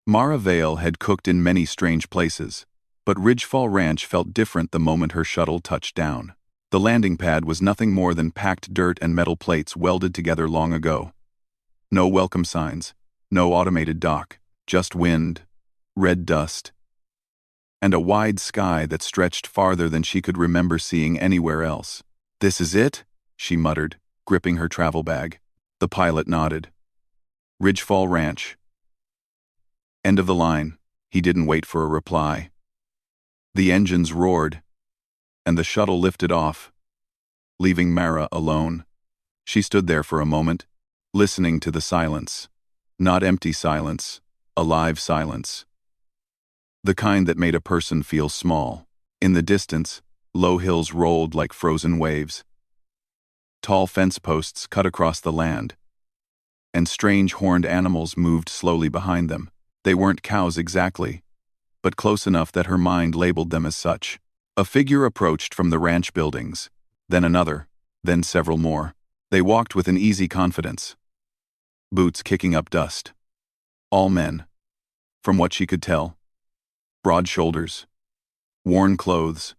Mara Vale had cooked in many strange places, but Ridgefall Ranch felt different the moment her shuttle touched down. The landing pad was nothing more than packed dirt and metal plates welded together long ago. No welcome signs, no automated dock, just wind, red dust, and a wide sky that stretched farther than she could remember seeing anywhere else. "This is it?" she muttered, gripping her travel bag. The pilot nodded. "Ridgefall Ranch." End of the line. He didn't wait for a reply. The engines roared, and the shuttle lifted off, leaving Mara alone. She stood there for a moment, listening to the silence. Not empty silence, alive silence. The kind that made a person feel small. In the distance, low hills rolled like frozen waves. Tall fence posts cut across the land, and strange horned animals moved slowly behind them. They weren't cows exactly, but close enough that her mind labeled them as such. A figure approached from the ranch buildings, then another, then several more. They walked with an easy confidence, boots kicking up dust. All men, from what she could tell. Broad shoulders, worn clothes,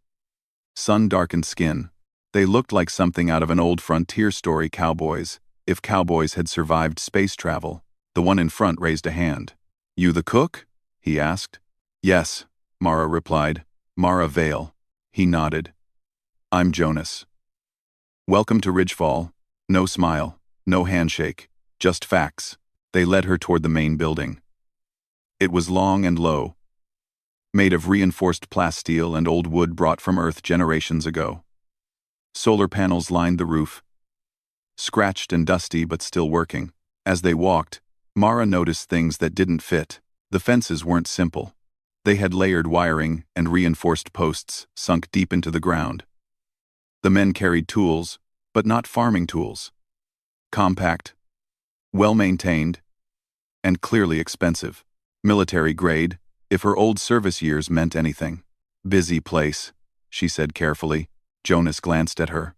sun-darkened skin. They looked like something out of an old frontier story. Cowboys, if cowboys had survived space travel. The one in front raised a hand. "You the cook?" he asked. "Yes," Mara replied. "Mara Vale." He nodded. "I'm Jonas." "Welcome to Ridgefall." No smile, no handshake, just facts. They led her toward the main building. It was long and low, made of reinforced plasteel and old wood brought from Earth generations ago. Solar panels lined the roof, scratched and dusty but still working. As they walked, Mara noticed things that didn't fit. The fences weren't simple. They had layered wiring and reinforced posts sunk deep into the ground. The men carried tools, but not farming tools. Compact, well-maintained, and clearly expensive. Military grade, if her old service years meant anything. "Busy place," she said carefully. Jonas glanced at her.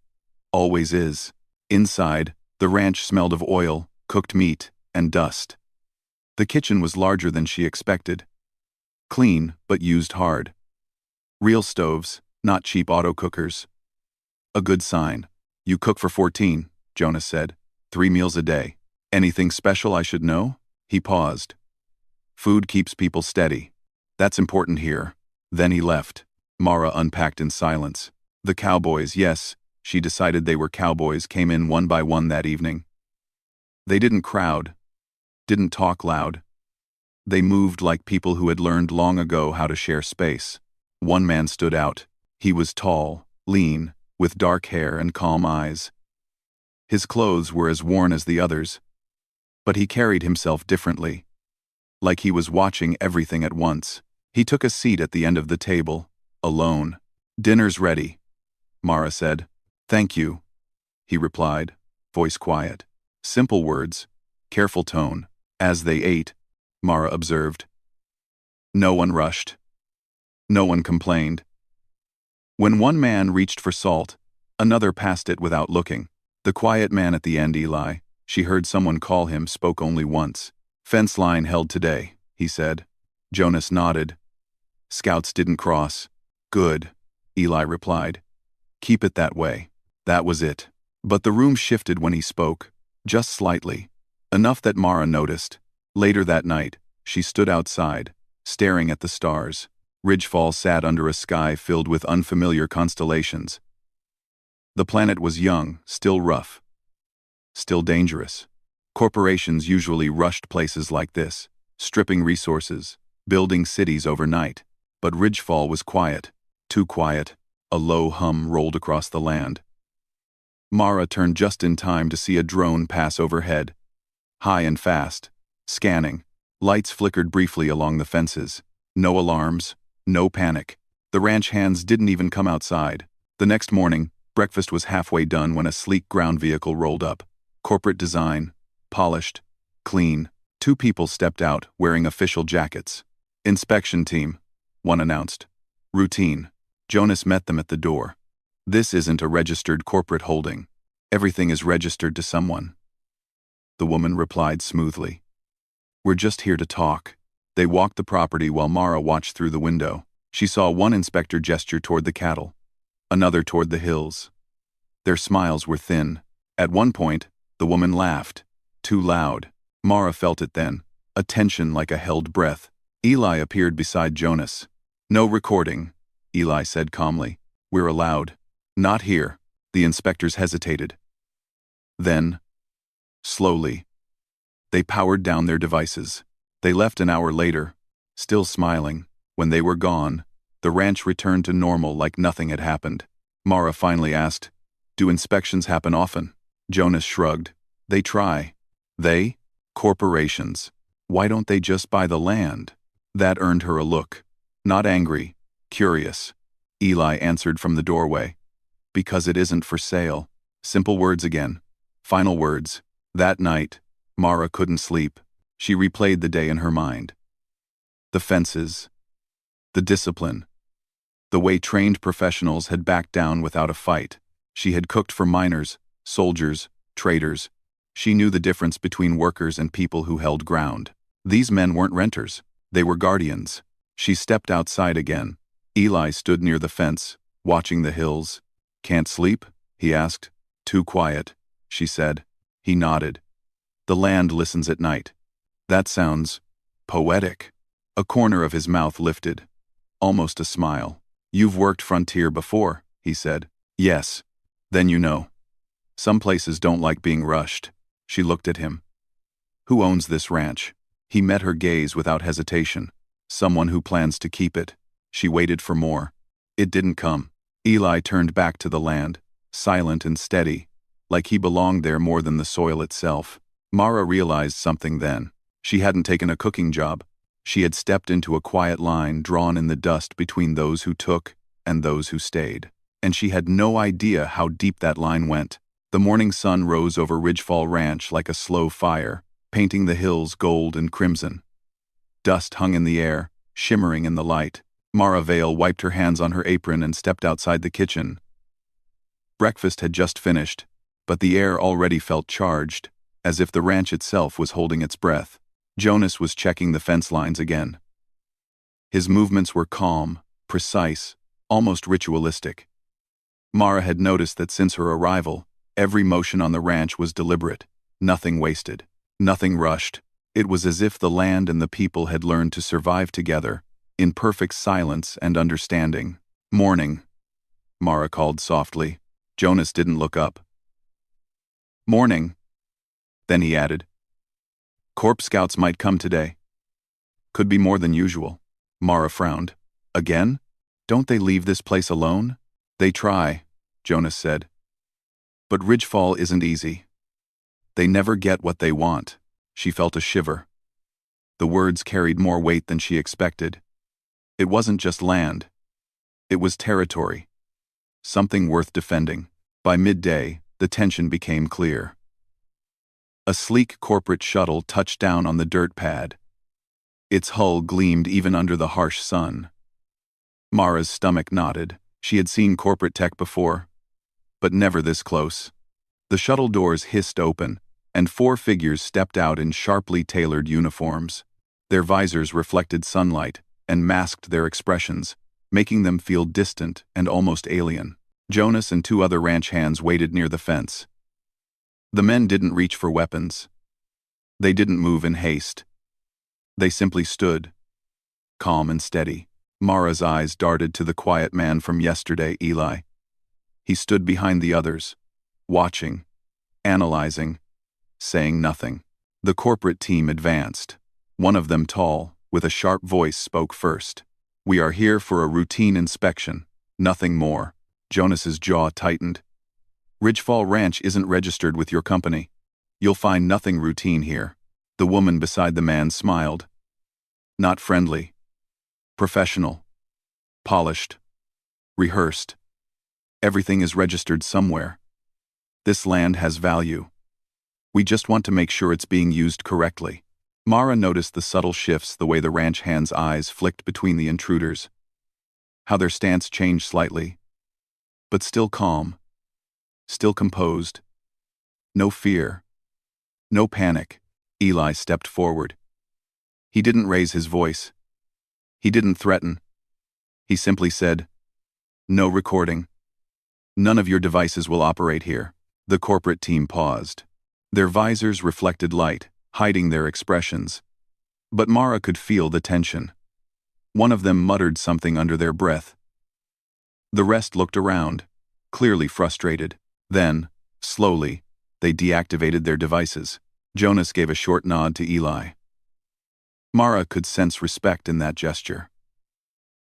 "Always is." Inside, the ranch smelled of oil, cooked meat, and dust. The kitchen was larger than she expected. Clean, but used hard. Real stoves, not cheap auto cookers. "A good sign. You cook for 14, Jonas said. 3 meals a day. Anything special I should know?" He paused. "Food keeps people steady. That's important here." Then he left. Mara unpacked in silence. The Cowboys, yes, she decided they were Cowboys, came in one by one that evening. They didn't crowd, didn't talk loud. They moved like people who had learned long ago how to share space. One man stood out. He was tall, lean, with dark hair and calm eyes. His clothes were as worn as the others, but he carried himself differently, like he was watching everything at once. He took a seat at the end of the table, alone. "Dinner's ready," Mara said. "Thank you," he replied, voice quiet. Simple words, careful tone. As they ate, Mara observed. No one rushed. No one complained. When one man reached for salt, another passed it without looking. The quiet man at the end, Eli, she heard someone call him, spoke only once. "Fence line held today," he said. Jonas nodded. "Scouts didn't cross." "Good," Eli replied. "Keep it that way." That was it. But the room shifted when he spoke, just slightly, enough that Mara noticed. Later that night, she stood outside, staring at the stars. Ridgefall sat under a sky filled with unfamiliar constellations. The planet was young, still rough, still dangerous. Corporations usually rushed places like this, stripping resources, building cities overnight. But Ridgefall was quiet, too quiet. A low hum rolled across the land. Mara turned just in time to see a drone pass overhead, high and fast, scanning. Lights flickered briefly along the fences. No alarms, no panic. The ranch hands didn't even come outside. The next morning, breakfast was halfway done when a sleek ground vehicle rolled up. Corporate design, polished, clean. 2 people stepped out, wearing official jackets. "Inspection team," one announced. "Routine." Jonas met them at the door. "This isn't a registered corporate holding. Everything is registered to someone." The woman replied smoothly. "We're just here to talk." They walked the property while Mara watched through the window. She saw one inspector gesture toward the cattle, another toward the hills. Their smiles were thin. At one point, the woman laughed, too loud. Mara felt it then, a tension like a held breath. Eli appeared beside Jonas. "No recording," Eli said calmly. "We're allowed." "Not here." The inspectors hesitated. Then, slowly, they powered down their devices. They left an hour later, still smiling. When they were gone, the ranch returned to normal like nothing had happened. Mara finally asked, "Do inspections happen often?" Jonas shrugged. "They try." "They? Corporations. Why don't they just buy the land?" That earned her a look. Not angry, curious. Eli answered from the doorway. "Because it isn't for sale." Simple words again. Final words. That night, Mara couldn't sleep. She replayed the day in her mind. The fences. The discipline. The way trained professionals had backed down without a fight. She had cooked for miners, soldiers, traders. She knew the difference between workers and people who held ground. These men weren't renters. They were guardians. She stepped outside again. Eli stood near the fence, watching the hills. "Can't sleep?" he asked. "Too quiet," she said. He nodded. "The land listens at night." "That sounds poetic." A corner of his mouth lifted. Almost a smile. "You've worked frontier before," he said. "Yes. Then you know. Some places don't like being rushed." She looked at him. "Who owns this ranch?" He met her gaze without hesitation. "Someone who plans to keep it." She waited for more. It didn't come. Eli turned back to the land, silent and steady, like he belonged there more than the soil itself. Mara realized something then. She hadn't taken a cooking job. She had stepped into a quiet line drawn in the dust between those who took and those who stayed. And she had no idea how deep that line went. The morning sun rose over Ridgefall Ranch like a slow fire, painting the hills gold and crimson. Dust hung in the air, shimmering in the light. Mara Vale wiped her hands on her apron and stepped outside the kitchen. Breakfast had just finished, but the air already felt charged, as if the ranch itself was holding its breath. Jonas was checking the fence lines again. His movements were calm, precise, almost ritualistic. Mara had noticed that since her arrival, every motion on the ranch was deliberate, nothing wasted, nothing rushed. It was as if the land and the people had learned to survive together, in perfect silence and understanding. "Morning," Mara called softly. Jonas didn't look up. "Morning." Then he added, "Corp Scouts might come today." "Could be more than usual." Mara frowned. "Again? Don't they leave this place alone?" "They try," Jonas said. "But Ridgefall isn't easy. They never get what they want." She felt a shiver. The words carried more weight than she expected. It wasn't just land. It was territory. Something worth defending. By midday, the tension became clear. A sleek corporate shuttle touched down on the dirt pad. Its hull gleamed even under the harsh sun. Mara's stomach knotted. She had seen corporate tech before, but never this close. The shuttle doors hissed open, and 4 figures stepped out in sharply tailored uniforms. Their visors reflected sunlight and masked their expressions, making them feel distant and almost alien. Jonas and 2 other ranch hands waited near the fence. The men didn't reach for weapons. They didn't move in haste. They simply stood, calm and steady. Mara's eyes darted to the quiet man from yesterday, Eli. He stood behind the others, watching, analyzing, saying nothing. The corporate team advanced. One of them, tall, with a sharp voice, spoke first. "We are here for a routine inspection, nothing more." Jonas's jaw tightened. "Ridgefall Ranch isn't registered with your company. You'll find nothing routine here." The woman beside the man smiled. "Not friendly. Professional. Polished. Rehearsed. Everything is registered somewhere. This land has value. We just want to make sure it's being used correctly." Mara noticed the subtle shifts, the way the ranch hand's eyes flicked between the intruders. How their stance changed slightly, but still calm, still composed. No fear, no panic. Eli stepped forward. He didn't raise his voice. He didn't threaten. He simply said, "No recording. None of your devices will operate here." The corporate team paused. Their visors reflected light, hiding their expressions. But Mara could feel the tension. One of them muttered something under their breath. The rest looked around, clearly frustrated. Then, slowly, they deactivated their devices. Jonas gave a short nod to Eli. Mara could sense respect in that gesture.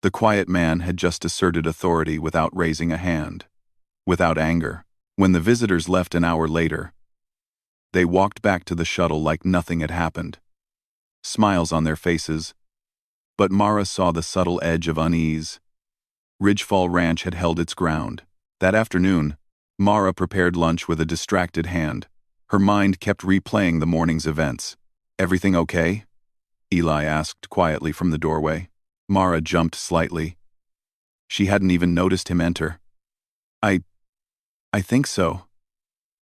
The quiet man had just asserted authority without raising a hand, without anger. When the visitors left an hour later, they walked back to the shuttle like nothing had happened. Smiles on their faces, but Mara saw the subtle edge of unease. Ridgefall Ranch had held its ground. That afternoon, Mara prepared lunch with a distracted hand. Her mind kept replaying the morning's events. "Everything okay?" Eli asked quietly from the doorway. Mara jumped slightly. She hadn't even noticed him enter. I think so.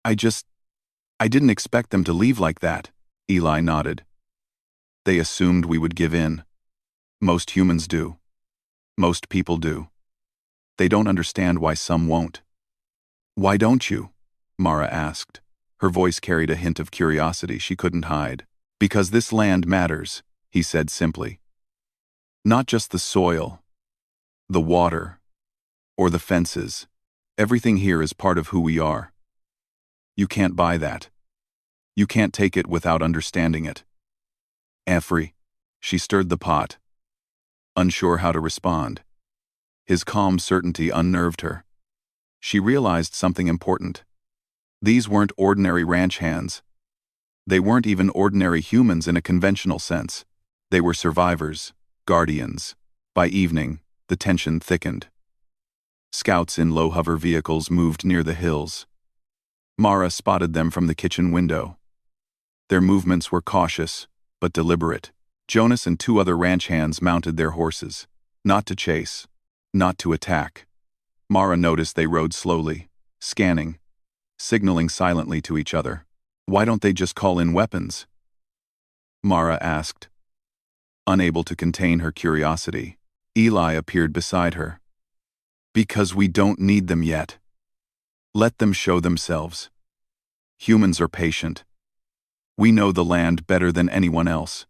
I didn't expect them to leave like that," Eli nodded. "They assumed we would give in. Most humans do. Most people do. They don't understand why some won't." "Why don't you?" Mara asked. Her voice carried a hint of curiosity she couldn't hide. "Because this land matters," he said simply. "Not just the soil, the water, or the fences. Everything here is part of who we are. You can't buy that. You can't take it without understanding it." Effrey. She stirred the pot, unsure how to respond. His calm certainty unnerved her. She realized something important. These weren't ordinary ranch hands. They weren't even ordinary humans in a conventional sense. They were survivors, guardians. By evening, the tension thickened. Scouts in low-hover vehicles moved near the hills. Mara spotted them from the kitchen window. Their movements were cautious, but deliberate. Jonas and two other ranch hands mounted their horses. Not to chase, not to attack. Mara noticed they rode slowly, scanning, signaling silently to each other. "Why don't they just call in weapons?" Mara asked. Unable to contain her curiosity, Eli appeared beside her. "Because we don't need them yet. Let them show themselves. Humans are patient. We know the land better than anyone else."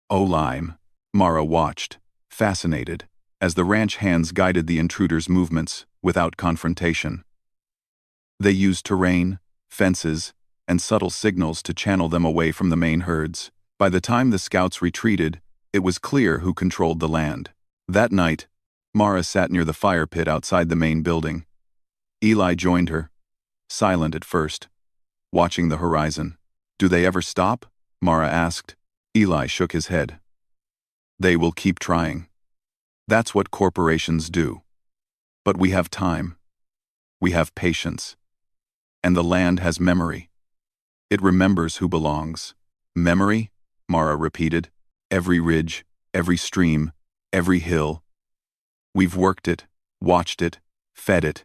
Olim. Mara watched, fascinated, as the ranch hands guided the intruders' movements without confrontation. They used terrain, fences, and subtle signals to channel them away from the main herds. By the time the scouts retreated, it was clear who controlled the land. That night, Mara sat near the fire pit outside the main building. Eli joined her, silent at first, watching the horizon. "Do they ever stop?" Mara asked. Eli shook his head. "They will keep trying. That's what corporations do. But we have time. We have patience. And the land has memory. It remembers who belongs." "Memory?" Mara repeated. "Every ridge, every stream, every hill. We've worked it, watched it, fed it.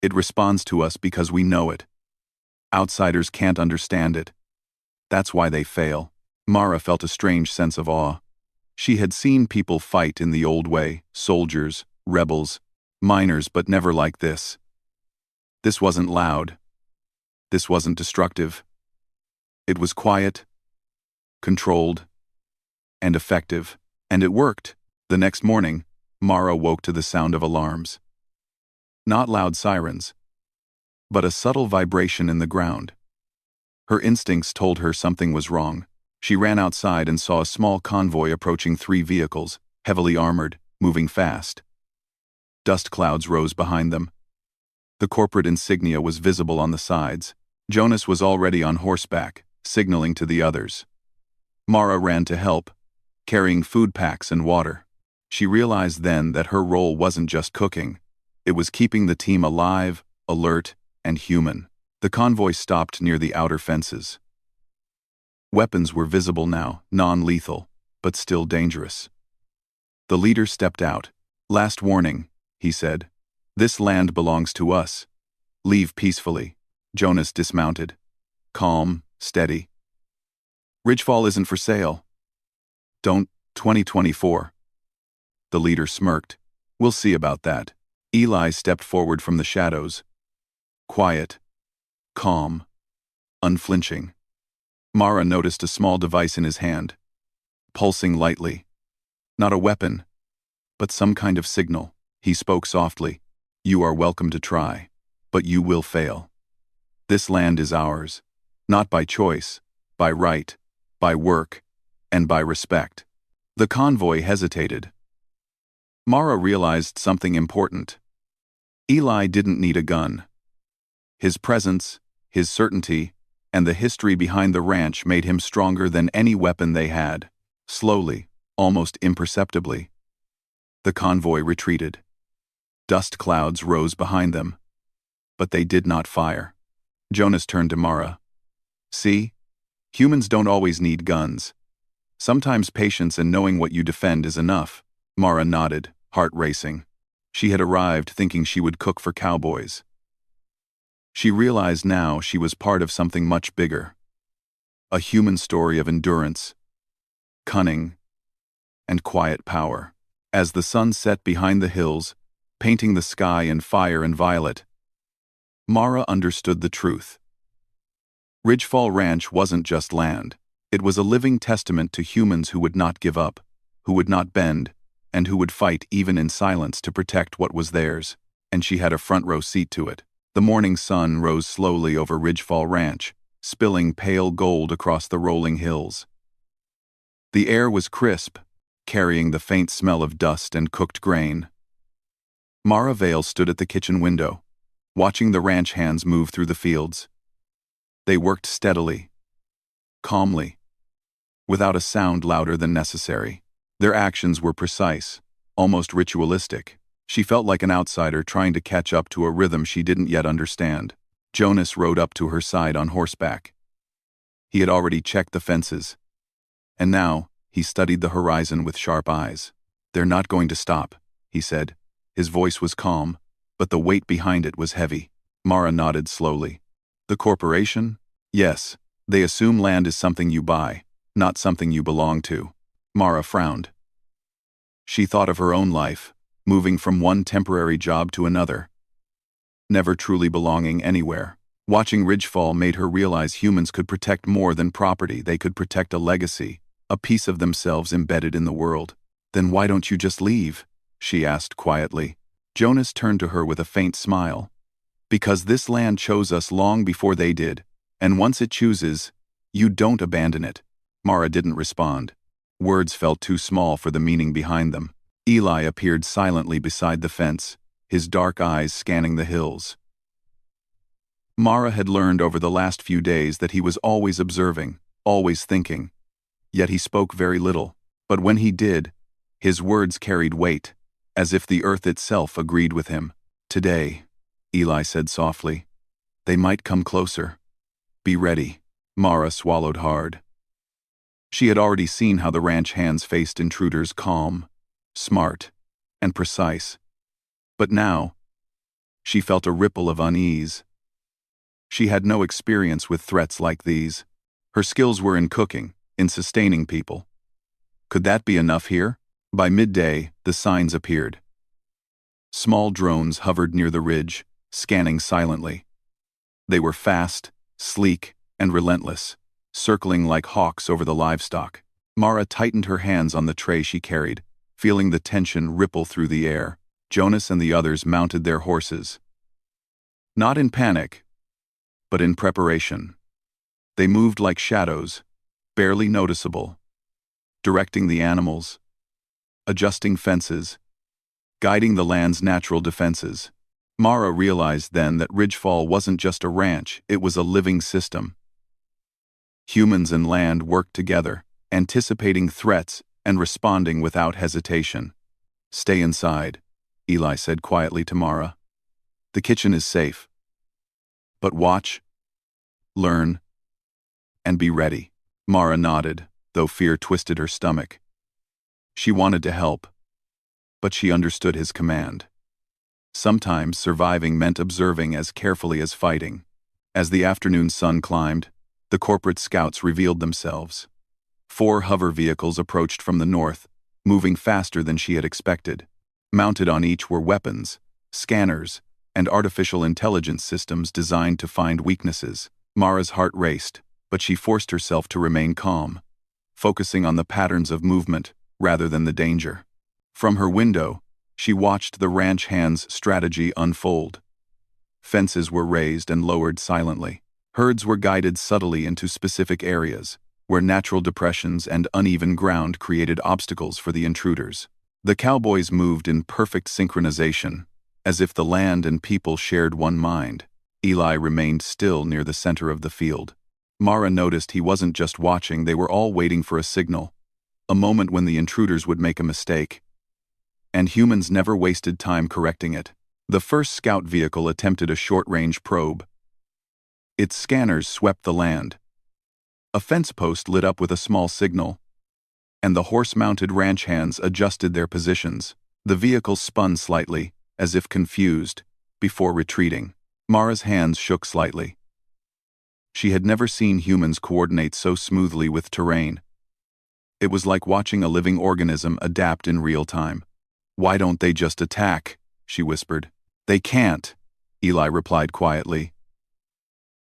It responds to us because we know it. Outsiders can't understand it. That's why they fail." Mara felt a strange sense of awe. She had seen people fight in the old way, soldiers, rebels, miners, but never like this. This wasn't loud. This wasn't destructive. It was quiet, controlled, and effective. And it worked. The next morning, Mara woke to the sound of alarms. Not loud sirens, but a subtle vibration in the ground. Her instincts told her something was wrong. She ran outside and saw a small convoy approaching 3 vehicles, heavily armored, moving fast. Dust clouds rose behind them. The corporate insignia was visible on the sides. Jonas was already on horseback, signaling to the others. Mara ran to help, carrying food packs and water. She realized then that her role wasn't just cooking. It was keeping the team alive, alert, and human. The convoy stopped near the outer fences. Weapons were visible now, non-lethal, but still dangerous. The leader stepped out. "Last warning," he said. "This land belongs to us. Leave peacefully." Jonas dismounted. Calm, steady. "Ridgefall isn't for sale. Don't, 2024. The leader smirked. We'll see about that. Eli stepped forward from the shadows. Quiet, calm, unflinching. Mara noticed a small device in his hand, pulsing lightly. Not a weapon, but some kind of signal. He spoke softly. You are welcome to try, but you will fail. This land is ours, not by choice, by right, by work, and by respect. The convoy hesitated. Mara realized something important. Eli didn't need a gun. His presence, his certainty, and the history behind the ranch made him stronger than any weapon they had. Slowly, almost imperceptibly, the convoy retreated. Dust clouds rose behind them, but they did not fire. Jonas turned to Mara. See? Humans don't always need guns. Sometimes patience and knowing what you defend is enough. Mara nodded, heart racing. She had arrived thinking she would cook for cowboys. She realized now she was part of something much bigger. A human story of endurance, cunning, and quiet power. As the sun set behind the hills, painting the sky in fire and violet, Mara understood the truth. Ridgefall Ranch wasn't just land. It was a living testament to humans who would not give up, who would not bend, and who would fight even in silence to protect what was theirs, and she had a front-row seat to it. The morning sun rose slowly over Ridgefall Ranch, spilling pale gold across the rolling hills. The air was crisp, carrying the faint smell of dust and cooked grain. Mara Vale stood at the kitchen window, watching the ranch hands move through the fields. They worked steadily, calmly, without a sound louder than necessary. Their actions were precise, almost ritualistic. She felt like an outsider trying to catch up to a rhythm she didn't yet understand. Jonas rode up to her side on horseback. He had already checked the fences, and now he studied the horizon with sharp eyes. They're not going to stop, he said. His voice was calm, but the weight behind it was heavy. Mara nodded slowly. The corporation? Yes, they assume land is something you buy, not something you belong to. Mara frowned. She thought of her own life, moving from one temporary job to another, never truly belonging anywhere. Watching Ridgefall made her realize humans could protect more than property. They could protect a legacy, a piece of themselves embedded in the world. Then why don't you just leave? She asked quietly. Jonas turned to her with a faint smile. Because this land chose us long before they did, and once it chooses, you don't abandon it. Mara didn't respond. Words felt too small for the meaning behind them. Eli appeared silently beside the fence, his dark eyes scanning the hills. Mara had learned over the last few days that he was always observing, always thinking. Yet he spoke very little. But when he did, his words carried weight, as if the earth itself agreed with him. Today, Eli said softly, they might come closer. Be ready. Mara swallowed hard. She had already seen how the ranch hands faced intruders calm, smart, and precise. But now, she felt a ripple of unease. She had no experience with threats like these. Her skills were in cooking, in sustaining people. Could that be enough here? By midday, the signs appeared. Small drones hovered near the ridge, scanning silently. They were fast, sleek, and relentless, circling like hawks over the livestock. Mara tightened her hands on the tray she carried, feeling the tension ripple through the air. Jonas and the others mounted their horses. Not in panic, but in preparation. They moved like shadows, barely noticeable, directing the animals, adjusting fences, guiding the land's natural defenses. Mara realized then that Ridgefall wasn't just a ranch, it was a living system. Humans and land worked together, anticipating threats and responding without hesitation. Stay inside, Eli said quietly to Mara. The kitchen is safe. But watch, learn, and be ready. Mara nodded, though fear twisted her stomach. She wanted to help, but she understood his command. Sometimes surviving meant observing as carefully as fighting. As the afternoon sun climbed, the corporate scouts revealed themselves. 4 hover vehicles approached from the north, moving faster than she had expected. Mounted on each were weapons, scanners, and artificial intelligence systems designed to find weaknesses. Mara's heart raced, but she forced herself to remain calm, focusing on the patterns of movement rather than the danger. From her window, she watched the ranch hand's strategy unfold. Fences were raised and lowered silently. Herds were guided subtly into specific areas, where natural depressions and uneven ground created obstacles for the intruders. The Cowboys moved in perfect synchronization, as if the land and people shared one mind. Eli remained still near the center of the field. Mara noticed he wasn't just watching, they were all waiting for a signal, a moment when the intruders would make a mistake. And humans never wasted time correcting it. The first scout vehicle attempted a short-range probe. Its scanners swept the land. A fence post lit up with a small signal, and the horse-mounted ranch hands adjusted their positions. The vehicle spun slightly, as if confused, before retreating. Mara's hands shook slightly. She had never seen humans coordinate so smoothly with terrain. It was like watching a living organism adapt in real time. "Why don't they just attack?" she whispered. "They can't," Eli replied quietly.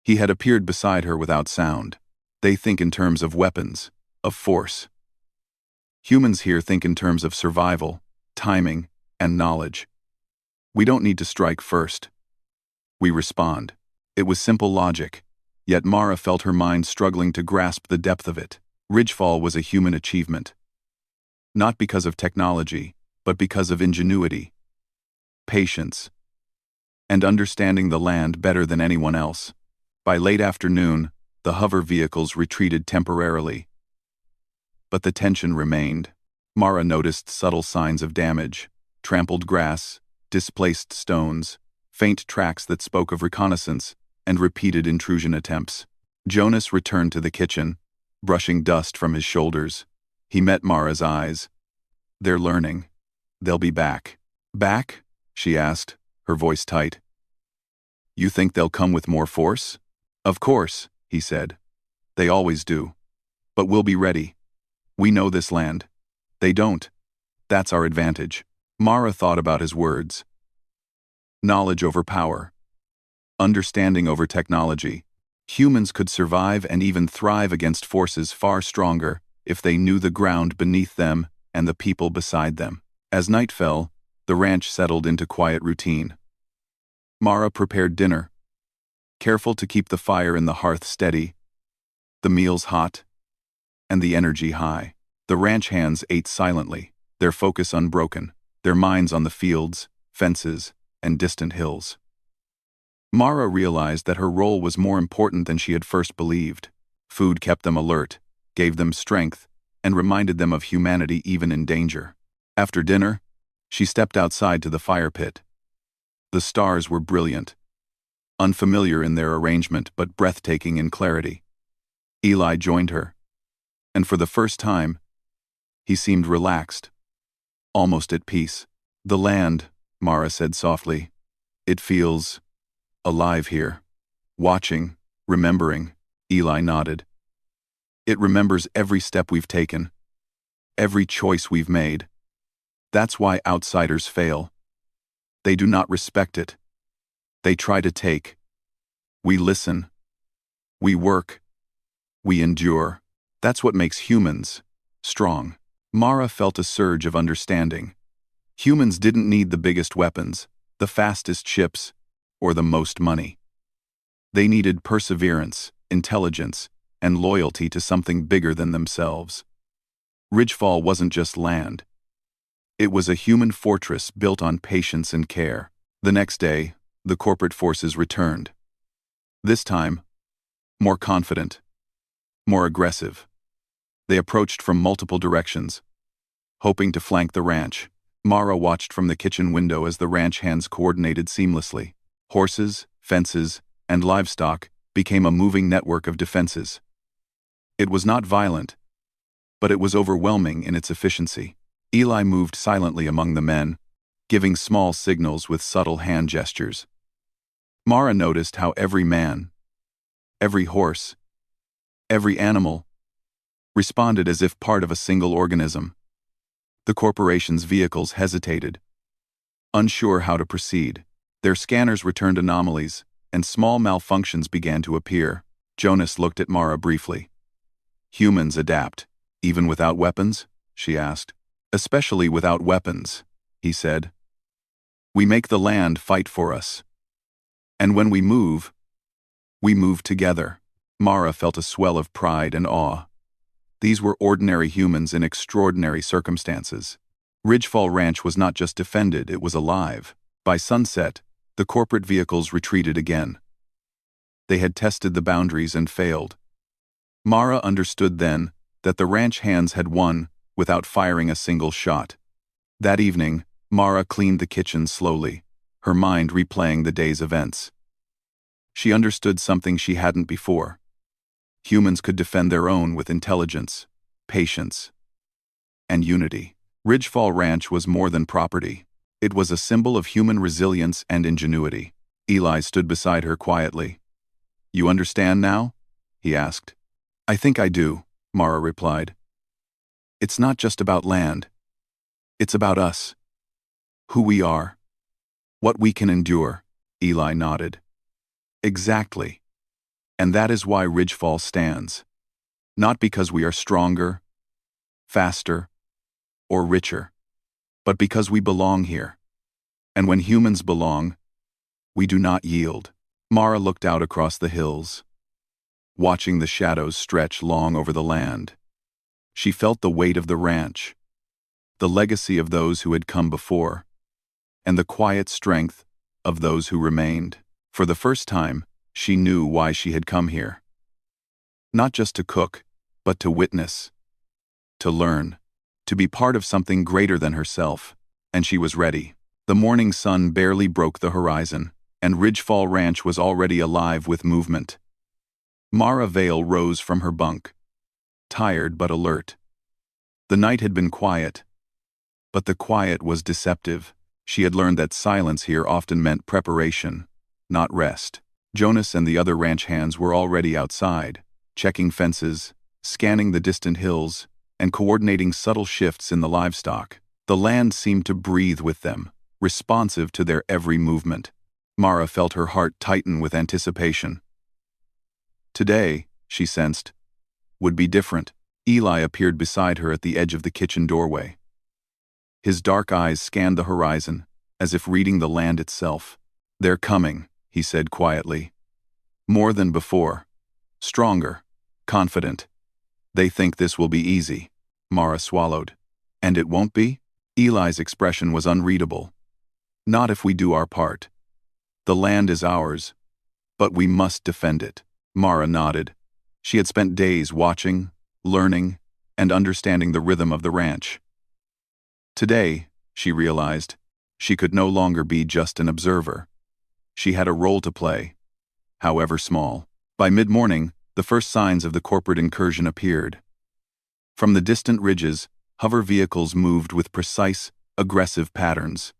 He had appeared beside her without sound. "They think in terms of weapons, of force. Humans here think in terms of survival, timing, and knowledge. We don't need to strike first. We respond." It was simple logic, yet Mara felt her mind struggling to grasp the depth of it. Ridgefall was a human achievement. Not because of technology, but because of ingenuity, patience, and understanding the land better than anyone else. By late afternoon, the hover vehicles retreated temporarily. But the tension remained. Mara noticed subtle signs of damage: trampled grass, displaced stones, faint tracks that spoke of reconnaissance, and repeated intrusion attempts. Jonas returned to the kitchen, brushing dust from his shoulders. He met Mara's eyes. "They're learning. They'll be back." "Back?" she asked, her voice tight. "You think they'll come with more force?" "Of course," he said. "They always do. But we'll be ready. We know this land. They don't. That's our advantage." Mara thought about his words. Knowledge over power. Understanding over technology. Humans could survive and even thrive against forces far stronger if they knew the ground beneath them and the people beside them. As night fell, the ranch settled into quiet routine. Mara prepared dinner, careful to keep the fire in the hearth steady, the meals hot, and the energy high. The ranch hands ate silently, their focus unbroken, their minds on the fields, fences, and distant hills. Mara realized that her role was more important than she had first believed. Food kept them alert, gave them strength, and reminded them of humanity even in danger. After dinner, she stepped outside to the fire pit. The stars were brilliant, unfamiliar in their arrangement but breathtaking in clarity. Eli joined her, and for the first time, he seemed relaxed, almost at peace. "The land," Mara said softly. "It feels alive here. Watching, remembering." Eli nodded. "It remembers every step we've taken, every choice we've made. That's why outsiders fail. They do not respect it. They try to take. We listen. We work. We endure. That's what makes humans strong." Mara felt a surge of understanding. Humans didn't need the biggest weapons, the fastest ships, or the most money. They needed perseverance, intelligence, and loyalty to something bigger than themselves. Ridgefall wasn't just land. It was a human fortress built on patience and care. The next day, the corporate forces returned. This time, more confident, more aggressive. They approached from multiple directions, hoping to flank the ranch. Mara watched from the kitchen window as the ranch hands coordinated seamlessly. Horses, fences, and livestock became a moving network of defenses. It was not violent, but it was overwhelming in its efficiency. Eli moved silently among the men, giving small signals with subtle hand gestures. Mara noticed how every man, every horse, every animal responded as if part of a single organism. The corporation's vehicles hesitated, unsure how to proceed. Their scanners returned anomalies, and small malfunctions began to appear. Jonas looked at Mara briefly. Humans adapt, even without weapons? She asked. Especially without weapons, he said. We make the land fight for us. And when we move together. Mara felt a swell of pride and awe. These were ordinary humans in extraordinary circumstances. Ridgefall Ranch was not just defended, it was alive. By sunset, the corporate vehicles retreated again. They had tested the boundaries and failed. Mara understood then that the ranch hands had won without firing a single shot. That evening, Mara cleaned the kitchen slowly, her mind replaying the day's events. She understood something she hadn't before. Humans could defend their own with intelligence, patience, and unity. Ridgefall Ranch was more than property. It was a symbol of human resilience and ingenuity. Eli stood beside her quietly. You understand now? He asked. I think I do, Mara replied. It's not just about land. It's about us. Who we are. What we can endure, Eli nodded. Exactly. And that is why Ridgefall stands. Not because we are stronger, faster, or richer, but because we belong here. And when humans belong, we do not yield. Mara looked out across the hills, watching the shadows stretch long over the land. She felt the weight of the ranch, the legacy of those who had come before, and the quiet strength of those who remained. For the first time, she knew why she had come here. Not just to cook, but to witness, to learn, to be part of something greater than herself, and she was ready. The morning sun barely broke the horizon, and Ridgefall Ranch was already alive with movement. Mara Vale rose from her bunk, tired but alert. The night had been quiet, but the quiet was deceptive. She had learned that silence here often meant preparation, not rest. Jonas and the other ranch hands were already outside, checking fences, scanning the distant hills, and coordinating subtle shifts in the livestock. The land seemed to breathe with them, responsive to their every movement. Mara felt her heart tighten with anticipation. Today, she sensed, would be different. Eli appeared beside her at the edge of the kitchen doorway. His dark eyes scanned the horizon, as if reading the land itself. They're coming, he said quietly. More than before. Stronger. Confident. They think this will be easy. Mara swallowed. And it won't be? Eli's expression was unreadable. Not if we do our part. The land is ours, but we must defend it. Mara nodded. She had spent days watching, learning, and understanding the rhythm of the ranch. Today, she realized, she could no longer be just an observer. She had a role to play, however small. By mid-morning, the first signs of the corporate incursion appeared. From the distant ridges, hover vehicles moved with precise, aggressive patterns.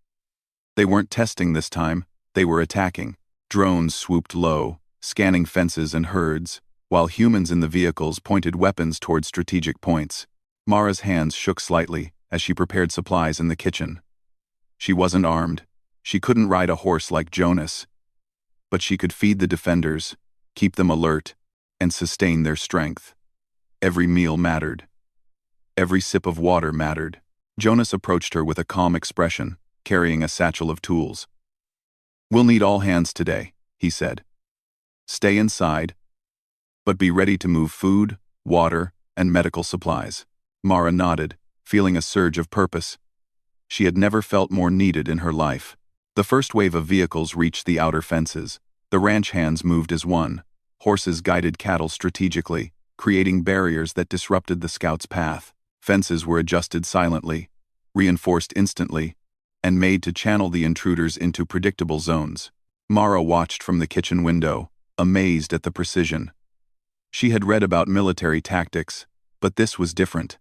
They weren't testing this time, they were attacking. Drones swooped low, scanning fences and herds, while humans in the vehicles pointed weapons toward strategic points. Mara's hands shook slightly as she prepared supplies in the kitchen. She wasn't armed. She couldn't ride a horse like Jonas. But she could feed the defenders, keep them alert, and sustain their strength. Every meal mattered. Every sip of water mattered. Jonas approached her with a calm expression, carrying a satchel of tools. We'll need all hands today, he said. Stay inside, but be ready to move food, water, and medical supplies. Mara nodded, feeling a surge of purpose. She had never felt more needed in her life. The first wave of vehicles reached the outer fences. The ranch hands moved as one. Horses guided cattle strategically, creating barriers that disrupted the scouts' path. Fences were adjusted silently, reinforced instantly, and made to channel the intruders into predictable zones. Mara watched from the kitchen window, amazed at the precision. She had read about military tactics, but this was different.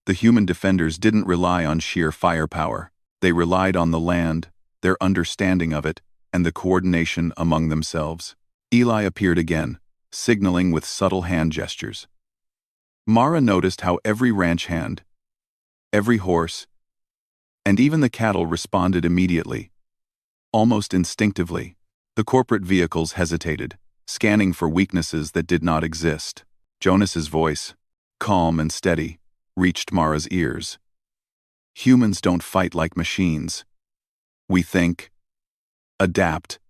The human defenders didn't rely on sheer firepower. They relied on the land, their understanding of it, and the coordination among themselves. Eli appeared again, signaling with subtle hand gestures. Mara noticed how every ranch hand, every horse, and even the cattle responded immediately, almost instinctively. The corporate vehicles hesitated, scanning for weaknesses that did not exist. Jonas's voice, calm and steady, reached Mara's ears. Humans don't fight like machines. We think, adapt,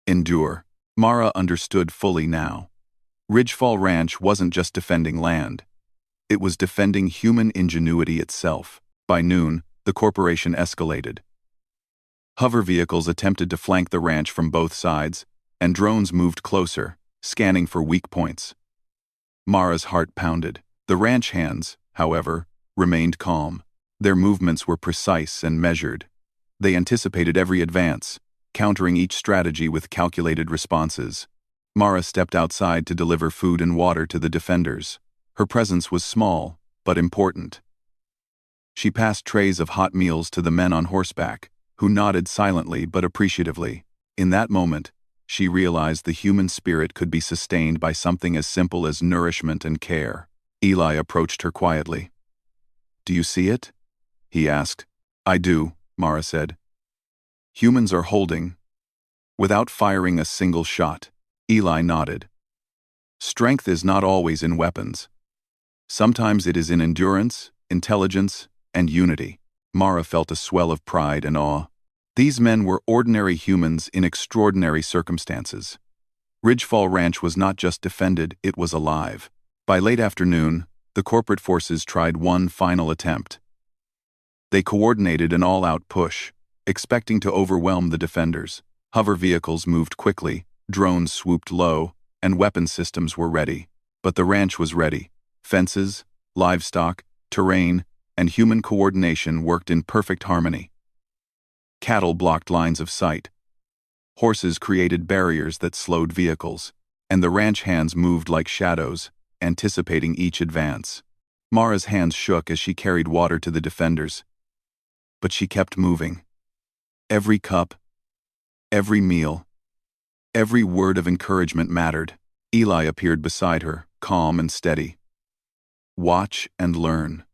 endure. Mara understood fully now. Ridgefall Ranch wasn't just defending land. It was defending human ingenuity itself. By noon, the corporation escalated. Hover vehicles attempted to flank the ranch from both sides, and drones moved closer, scanning for weak points. Mara's heart pounded. The ranch hands, however, remained calm. Their movements were precise and measured. They anticipated every advance, countering each strategy with calculated responses. Mara stepped outside to deliver food and water to the defenders. Her presence was small, but important. She passed trays of hot meals to the men on horseback, who nodded silently but appreciatively. In that moment, she realized the human spirit could be sustained by something as simple as nourishment and care. Eli approached her quietly. "Do you see it?" he asked. "I do," Mara said. "Humans are holding, without firing a single shot." Eli nodded. "Strength is not always in weapons. Sometimes it is in endurance, intelligence, and unity." Mara felt a swell of pride and awe. These men were ordinary humans in extraordinary circumstances. Ridgefall Ranch was not just defended, it was alive. By late afternoon, the corporate forces tried one final attempt. They coordinated an all-out push, expecting to overwhelm the defenders. Hover vehicles moved quickly, drones swooped low, and weapon systems were ready. But the ranch was ready. Fences, livestock, terrain, and human coordination worked in perfect harmony. Cattle blocked lines of sight. Horses created barriers that slowed vehicles, and the ranch hands moved like shadows, anticipating each advance. Mara's hands shook as she carried water to the defenders. But she kept moving. Every cup, every meal, every word of encouragement mattered. Eli appeared beside her, calm and steady. "Watch and learn,"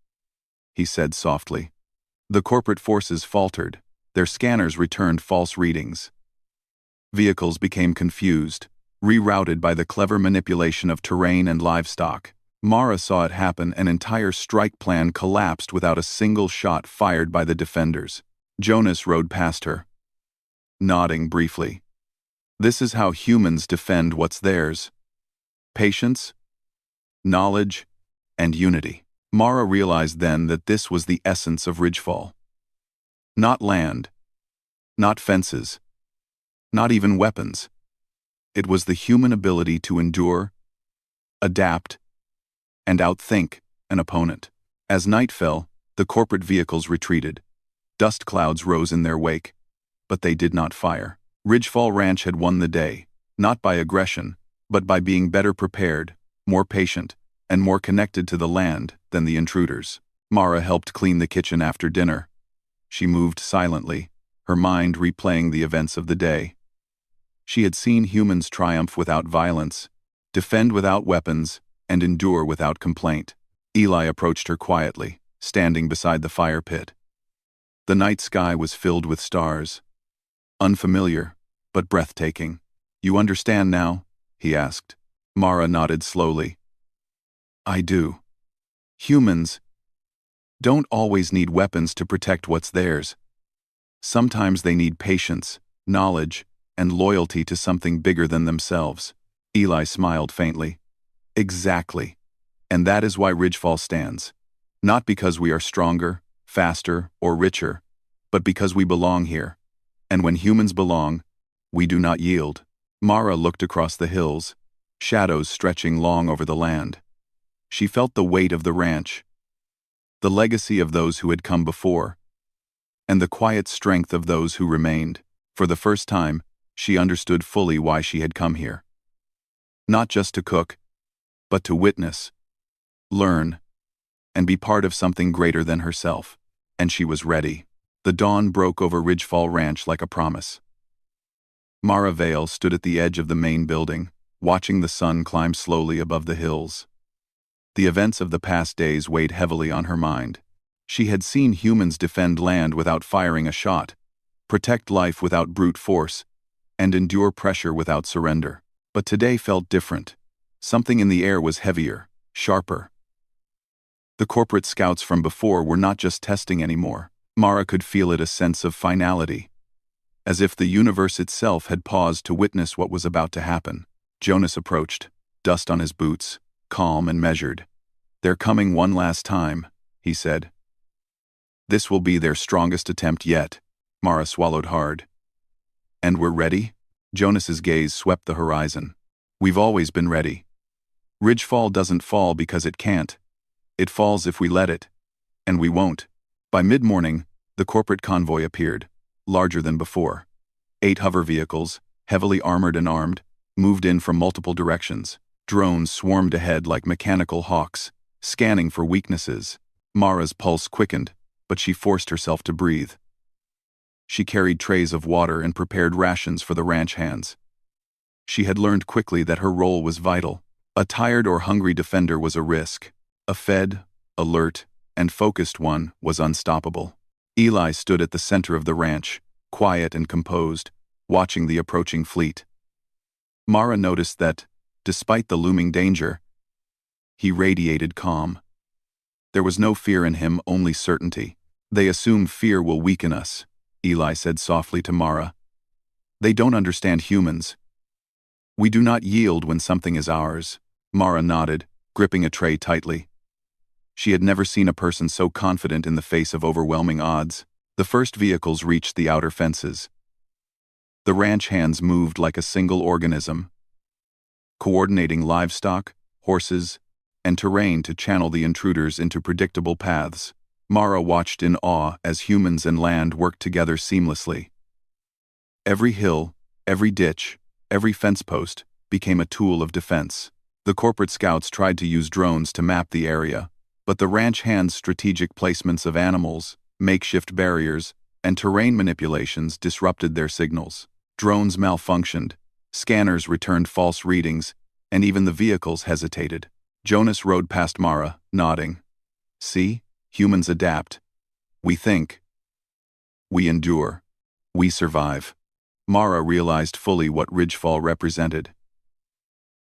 he said softly. The corporate forces faltered. Their scanners returned false readings. Vehicles became confused, rerouted by the clever manipulation of terrain and livestock. Mara saw it happen. An entire strike plan collapsed without a single shot fired by the defenders. Jonas rode past her, nodding briefly. "This is how humans defend what's theirs. Patience, knowledge, and unity." Mara realized then that this was the essence of Ridgefall. Not land, not fences, not even weapons. It was the human ability to endure, adapt, and outthink an opponent. As night fell, the corporate vehicles retreated. Dust clouds rose in their wake, but they did not fire. Ridgefall Ranch had won the day, not by aggression, but by being better prepared, more patient, and more connected to the land than the intruders. Mara helped clean the kitchen after dinner. She moved silently, her mind replaying the events of the day. She had seen humans triumph without violence, defend without weapons, and endure without complaint. Eli approached her quietly, standing beside the fire pit. The night sky was filled with stars. Unfamiliar, but breathtaking. "You understand now?" he asked. Mara nodded slowly. "I do. Humans don't always need weapons to protect what's theirs. Sometimes they need patience, knowledge, and loyalty to something bigger than themselves." Eli smiled faintly. "Exactly. And that is why Ridgefall stands. Not because we are stronger, faster, or richer, but because we belong here. And when humans belong, we do not yield." Mara looked across the hills, shadows stretching long over the land. She felt the weight of the ranch, the legacy of those who had come before, and the quiet strength of those who remained. For the first time, she understood fully why she had come here. Not just to cook, but to witness, learn, and be part of something greater than herself. And she was ready. The dawn broke over Ridgefall Ranch like a promise. Mara Vale stood at the edge of the main building, watching the sun climb slowly above the hills. The events of the past days weighed heavily on her mind. She had seen humans defend land without firing a shot, protect life without brute force, and endure pressure without surrender. But today felt different. Something in the air was heavier, sharper. The corporate scouts from before were not just testing anymore. Mara could feel it, a sense of finality, as if the universe itself had paused to witness what was about to happen. Jonas approached, dust on his boots, calm and measured. "They're coming one last time," he said. "This will be their strongest attempt yet." Mara swallowed hard. "And we're ready?" Jonas's gaze swept the horizon. "We've always been ready. Ridgefall doesn't fall because it can't. It falls if we let it. And we won't." By mid-morning, the corporate convoy appeared, larger than before. 8 hover vehicles, heavily armored and armed, moved in from multiple directions. Drones swarmed ahead like mechanical hawks, scanning for weaknesses. Mara's pulse quickened, but she forced herself to breathe. She carried trays of water and prepared rations for the ranch hands. She had learned quickly that her role was vital. A tired or hungry defender was a risk. A fed, alert, and focused one was unstoppable. Eli stood at the center of the ranch, quiet and composed, watching the approaching fleet. Mara noticed that, despite the looming danger, he radiated calm. There was no fear in him, only certainty. "They assume fear will weaken us," Eli said softly to Mara. "They don't understand humans. We do not yield when something is ours." Mara nodded, gripping a tray tightly. She had never seen a person so confident in the face of overwhelming odds. The first vehicles reached the outer fences. The ranch hands moved like a single organism, coordinating livestock, horses, and terrain to channel the intruders into predictable paths. Mara watched in awe as humans and land worked together seamlessly. Every hill, every ditch, every fence post became a tool of defense. The corporate scouts tried to use drones to map the area, but the ranch hands' strategic placements of animals, makeshift barriers, and terrain manipulations disrupted their signals. Drones malfunctioned, scanners returned false readings, and even the vehicles hesitated. Jonas rode past Mara, nodding. "See? Humans adapt. We think. We endure. We survive." Mara realized fully what Ridgefall represented.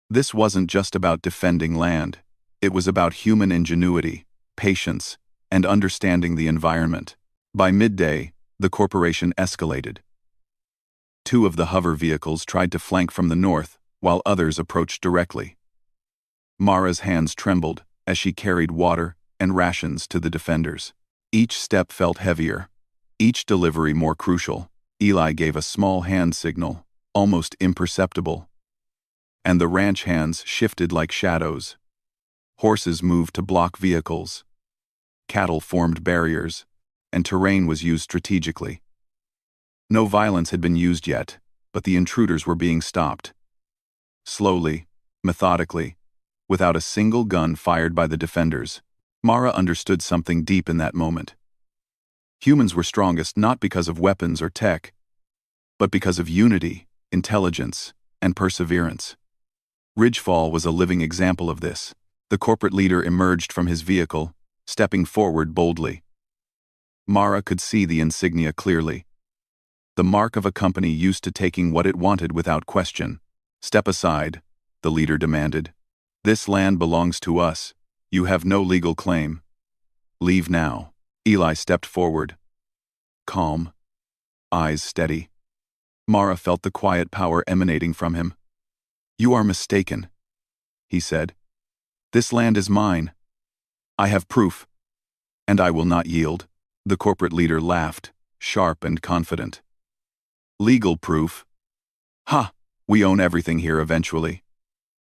This wasn't just about defending land. It was about human ingenuity, patience, and understanding the environment. By midday, the corporation escalated. 2 of the hover vehicles tried to flank from the north, while others approached directly. Mara's hands trembled as she carried water and rations to the defenders. Each step felt heavier, each delivery more crucial. Eli gave a small hand signal, almost imperceptible, and the ranch hands shifted like shadows. Horses moved to block vehicles. Cattle formed barriers, and terrain was used strategically. No violence had been used yet, but the intruders were being stopped. Slowly, methodically, without a single gun fired by the defenders. Mara understood something deep in that moment. Humans were strongest not because of weapons or tech, but because of unity, intelligence, and perseverance. Ridgefall was a living example of this. The corporate leader emerged from his vehicle, stepping forward boldly. Mara could see the insignia clearly. The mark of a company used to taking what it wanted without question. "Step aside," the leader demanded. "This land belongs to us. You have no legal claim. Leave now." Eli stepped forward. Calm, eyes steady. Mara felt the quiet power emanating from him. "You are mistaken," he said. "This land is mine. I have proof, and I will not yield." The corporate leader laughed, sharp and confident. "Legal proof? Ha! We own everything here eventually.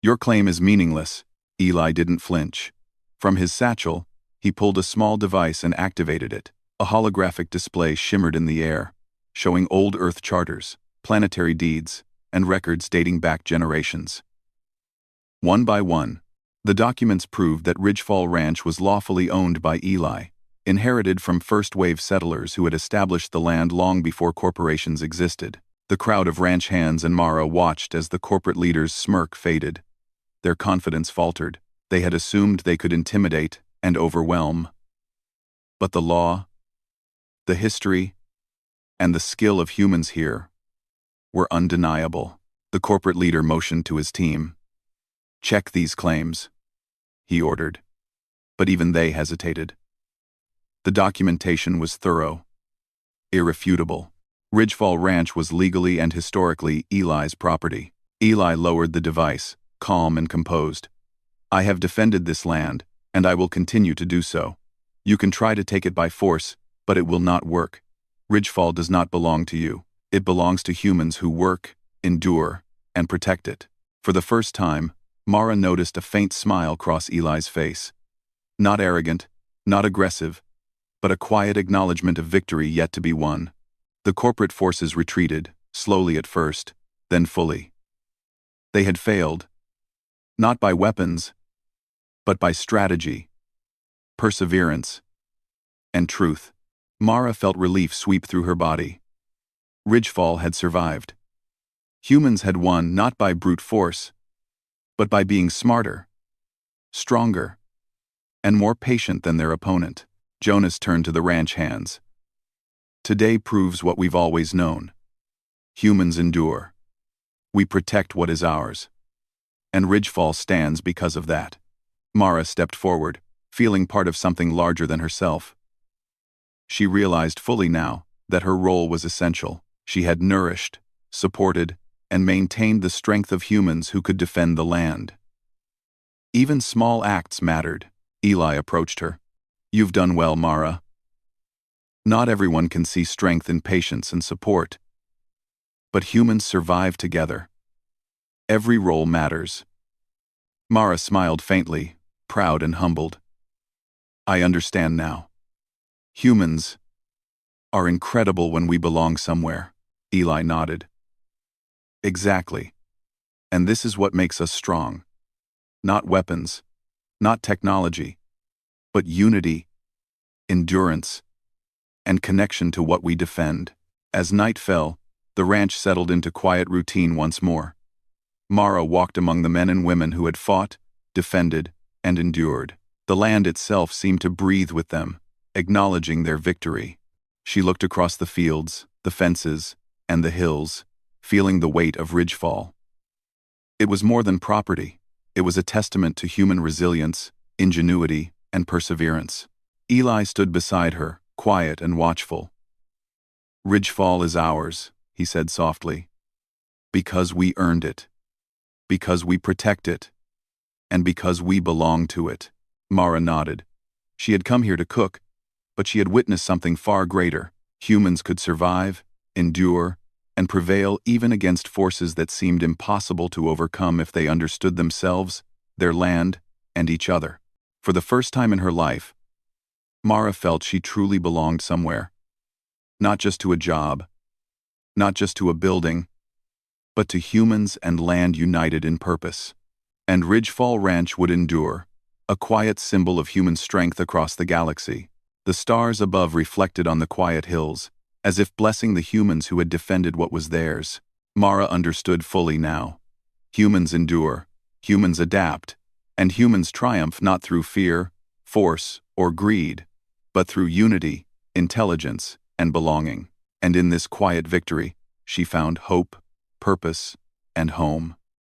Your claim is meaningless." Eli didn't flinch. From his satchel, he pulled a small device and activated it. A holographic display shimmered in the air, showing old Earth charters, planetary deeds, and records dating back generations. One by one, the documents proved that Ridgefall Ranch was lawfully owned by Eli, inherited from first-wave settlers who had established the land long before corporations existed. The crowd of ranch hands and Mara watched as the corporate leader's smirk faded. Their confidence faltered. They had assumed they could intimidate and overwhelm. But the law, the history, and the skill of humans here were undeniable. The corporate leader motioned to his team. "Check these claims," he ordered. But even they hesitated. The documentation was thorough, irrefutable. Ridgefall Ranch was legally and historically Eli's property. Eli lowered the device, calm and composed. "I have defended this land, and I will continue to do so. You can try to take it by force, but it will not work. Ridgefall does not belong to you. It belongs to humans who work, endure, and protect it." For the first time, Mara noticed a faint smile cross Eli's face. Not arrogant, not aggressive, but a quiet acknowledgement of victory yet to be won. The corporate forces retreated, slowly at first, then fully. They had failed, not by weapons, but by strategy, perseverance, and truth. Mara felt relief sweep through her body. Ridgefall had survived. Humans had won not by brute force, but by being smarter, stronger, and more patient than their opponent. Jonas turned to the ranch hands. "Today proves what we've always known. Humans endure. We protect what is ours. And Ridgefall stands because of that." Mara stepped forward, feeling part of something larger than herself. She realized fully now that her role was essential. She had nourished, supported, and maintained the strength of humans who could defend the land. Even small acts mattered. Eli approached her. "You've done well, Mara. Not everyone can see strength in patience and support. But humans survive together. Every role matters." Mara smiled faintly, proud and humbled. "I understand now. Humans are incredible when we belong somewhere." Eli nodded. "Exactly. And this is what makes us strong. Not weapons, not technology, but unity, endurance, and connection to what we defend." As night fell, the ranch settled into quiet routine once more. Mara walked among the men and women who had fought, defended, and endured. The land itself seemed to breathe with them, acknowledging their victory. She looked across the fields, the fences, and the hills, feeling the weight of Ridgefall. It was more than property. It was a testament to human resilience, ingenuity, and perseverance. Eli stood beside her, quiet and watchful. "Ridgefall is ours," he said softly. "Because we earned it. Because we protect it. And because we belong to it." Mara nodded. She had come here to cook, but she had witnessed something far greater. Humans could survive, endure, and prevail even against forces that seemed impossible to overcome if they understood themselves, their land, and each other. For the first time in her life, Mara felt she truly belonged somewhere. Not just to a job, not just to a building, but to humans and land united in purpose. And Ridgefall Ranch would endure, a quiet symbol of human strength across the galaxy. The stars above reflected on the quiet hills, as if blessing the humans who had defended what was theirs. Mara understood fully now. Humans endure, humans adapt, and humans triumph not through fear, force, or greed, but through unity, intelligence, and belonging. And in this quiet victory, she found hope, purpose, and home.